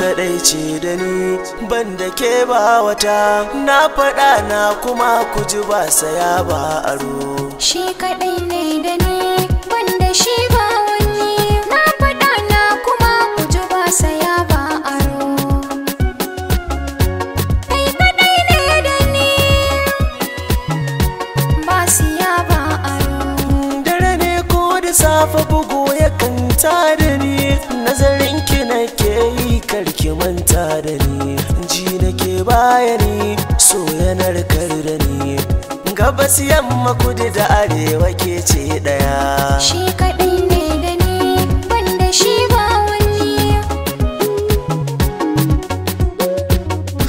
kadai ce da ni banda ke ba wata na faɗa na kuma ku ji ba saya ba aro shi kadai ne da ni banda shi ba wani na faɗa na kuma ku ji ba saya ba aro kai kadai ne da ni ba siya ba aro dare ne ko da safe bugu ya kanta da ni nazarin ki nake yi karki manta da ni ji nake bayani so yana narkar da ni gabas yamma kudu da arewa ke ce daya shi kadai ne da ni banda shi ba wani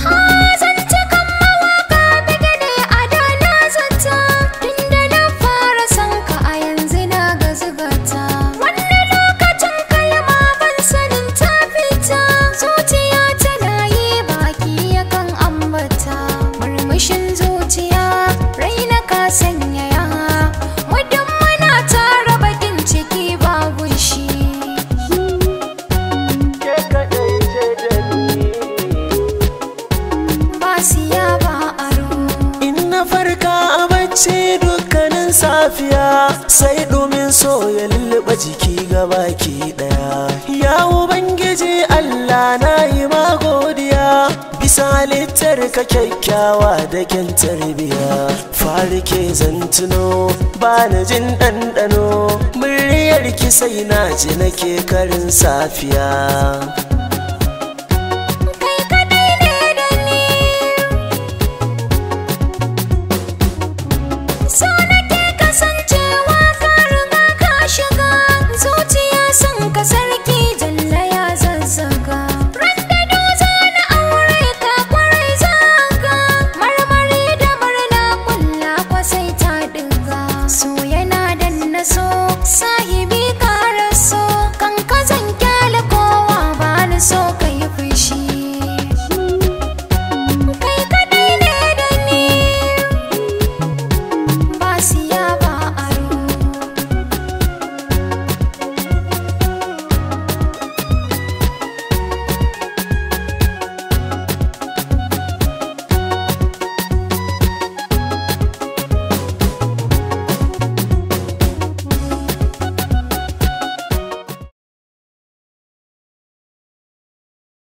ha zance kan mawaka bige ne a da na zata tunda na fara san ka a yanzu na ga zugata wannan lokacin kalma ban sanin ta fita zuciya tana yi baki yakan ambata murmushin zuciya raina ka sanyaya muddin muna tara bakin ciki babu shi ke kadai ce da ni ba siya ba aro in na farka a bacci dukkanin safiya sai domin so ya lulluɓa jiki gabaki daya ya ubangiji Allah na yi magodiya bisa halittar ka kyakkyawa da kyan tarbiya fari ke zantuno ba na jin ɗanɗano muryar ki sai na ji nake karin safiya kai kadai ne da ni so nake kasancewa ka riga ka shiga zuciya san ka sarki jalla ya zazzaga ran da doza na aure ka kwarai zaga marmari da murna kulla kwasai ta diga so yana danna so